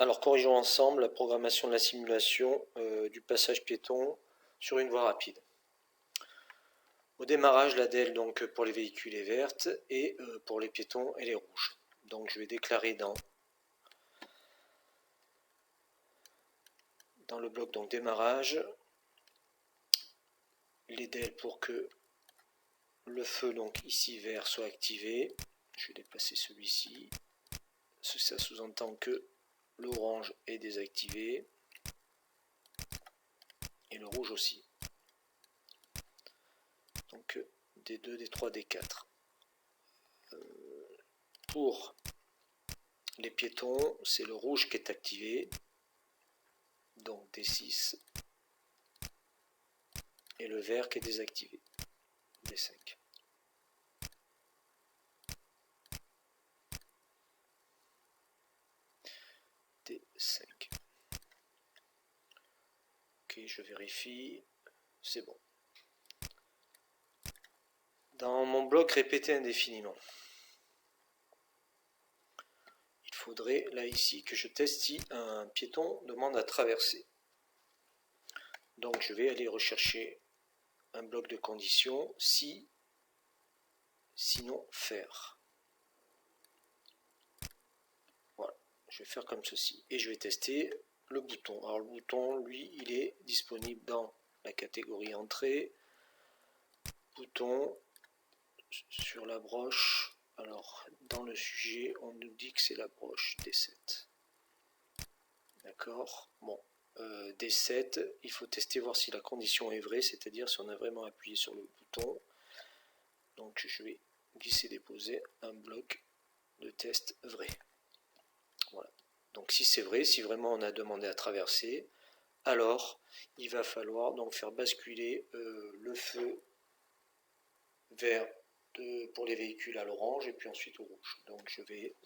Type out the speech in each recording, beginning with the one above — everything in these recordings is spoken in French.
Alors corrigeons ensemble la programmation de la simulation du passage piéton sur une voie rapide. Au démarrage, la DEL donc, pour les véhicules est verte et pour les piétons elle est rouge. Donc je vais déclarer dans le bloc donc, démarrage les DEL pour que le feu donc ici vert soit activé. Je vais déplacer celui-ci. Ça sous-entend que l'orange est désactivé et le rouge aussi. Donc D2, D3, D4. Pour les piétons, c'est le rouge qui est activé, donc D6, et le vert qui est désactivé, D5. D5. Ok, je vérifie, c'est bon. Dans mon bloc répété indéfiniment, il faudrait là ici que je teste si un piéton demande à traverser. Donc je vais aller rechercher un bloc de conditions si, sinon faire. Voilà, je vais faire comme ceci et je vais tester le bouton. Alors le bouton, lui, il est disponible dans la catégorie entrée, bouton sur la broche. Alors dans le sujet, on nous dit que c'est la broche D7. D'accord. Bon, D7, il faut tester voir si la condition est vraie, c'est-à-dire si on a vraiment appuyé sur le bouton. Donc je vais glisser déposer un bloc de test vrai. Voilà. Donc si c'est vrai, si vraiment on a demandé à traverser, alors il va falloir donc faire basculer le feu vert pour les véhicules à l'orange et puis ensuite au rouge. Donc je vais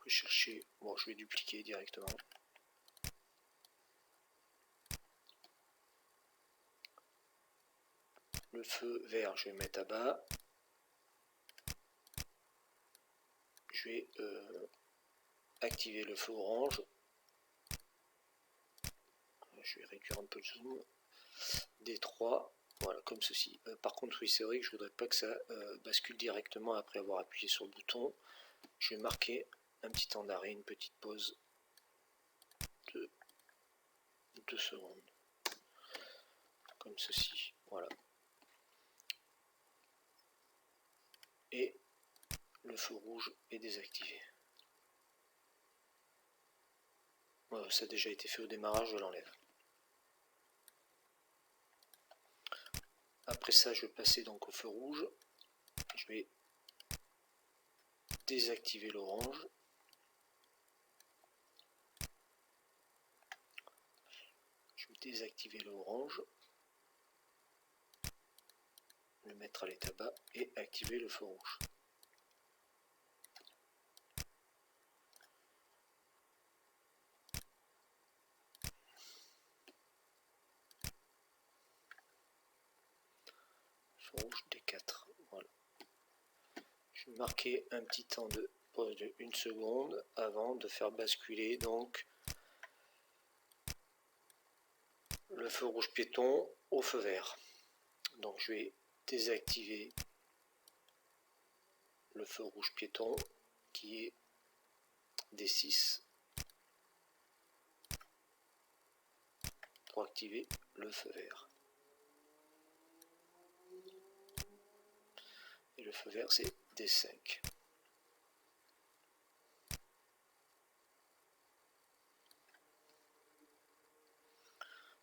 rechercher, bon je vais dupliquer directement. Le feu vert, je vais mettre à bas. Je vais activer le feu orange. Je vais réduire un peu le zoom. D3, voilà, comme ceci. Par contre, oui, c'est vrai que je ne voudrais pas que ça bascule directement après avoir appuyé sur le bouton. Je vais marquer un petit temps d'arrêt, une petite pause de 2 secondes. Comme ceci, voilà. Et le feu rouge est désactivé. Voilà, ça a déjà été fait au démarrage, je l'enlève. Après ça, je vais passer donc au feu rouge. Je vais désactiver l'orange. Je vais désactiver l'orange, le mettre à l'état bas et activer le feu rouge. Feu rouge D4. Voilà. Je vais marquer un petit temps de pause de 1 seconde avant de faire basculer donc le feu rouge piéton au feu vert. Donc je vais désactiver le feu rouge piéton qui est D6 pour activer le feu vert. Et le feu vert c'est D5.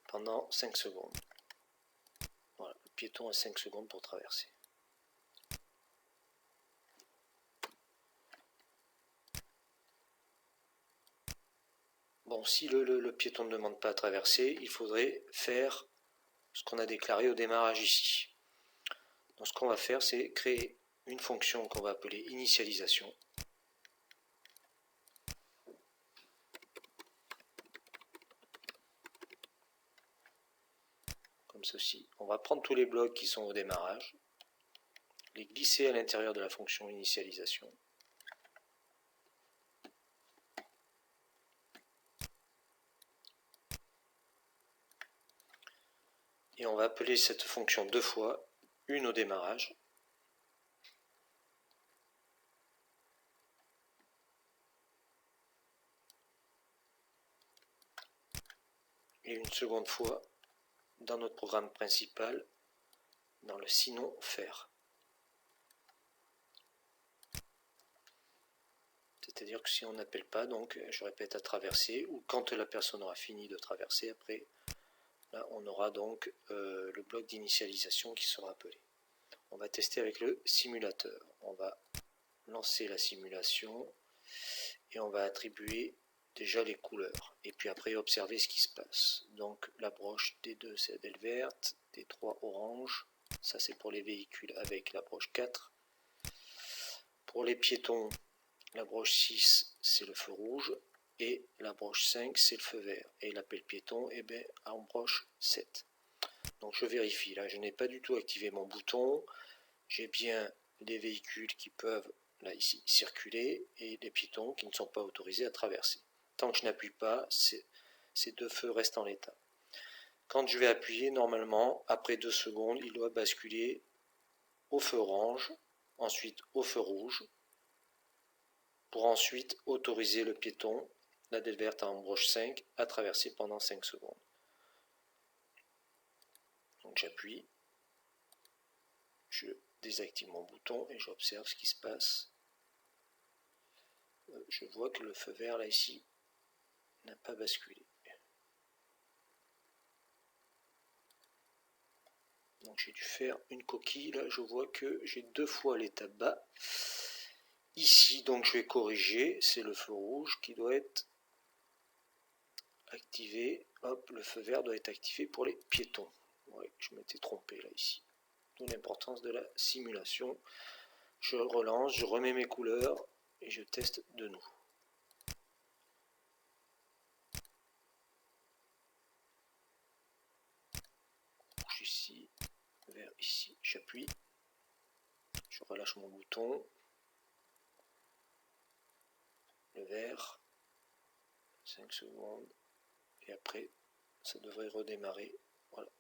Pendant 5 secondes. Voilà, le piéton a 5 secondes pour traverser. Bon, si le piéton ne demande pas à traverser, il faudrait faire ce qu'on a déclaré au démarrage ici. Donc ce qu'on va faire, c'est créer une fonction qu'on va appeler initialisation. Comme ceci. On va prendre tous les blocs qui sont au démarrage, les glisser à l'intérieur de la fonction initialisation. Et on va appeler cette fonction 2 fois, une au démarrage. Et une seconde fois dans notre programme principal, dans le sinon faire. C'est-à-dire que si on n'appelle pas, donc je répète à traverser, ou quand la personne aura fini de traverser, après, là on aura donc le bloc d'initialisation qui sera appelé. On va tester avec le simulateur. On va lancer la simulation et on va attribuer déjà les couleurs. Et puis après observer ce qui se passe. Donc la broche D2 c'est la DEL verte, D3 orange, ça c'est pour les véhicules avec la broche 4. Pour les piétons, la broche 6 c'est le feu rouge et la broche 5 c'est le feu vert. Et l'appel piéton est bien en broche 7. Donc je vérifie, là je n'ai pas du tout activé mon bouton, j'ai bien des véhicules qui peuvent là ici circuler et des piétons qui ne sont pas autorisés à traverser. Tant que je n'appuie pas, ces deux feux restent en l'état. Quand je vais appuyer, normalement, après 2 secondes, il doit basculer au feu orange, ensuite au feu rouge, pour ensuite autoriser le piéton, la DEL verte en broche 5, à traverser pendant 5 secondes. Donc j'appuie, je désactive mon bouton et j'observe ce qui se passe. Je vois que le feu vert là ici n'a pas basculé. Donc j'ai dû faire une coquille, là je vois que j'ai 2 fois l'étape bas. Ici donc je vais corriger, c'est le feu rouge qui doit être activé. Hop, le feu vert doit être activé pour les piétons. Ouais, je m'étais trompé là ici. D'où l'importance de la simulation. Je relance, je remets mes couleurs et je teste de nouveau. Rouge ici, vert ici, j'appuie, je relâche mon bouton, le vert, 5 secondes, et après ça devrait redémarrer. Voilà,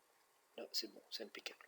là c'est bon, c'est impeccable.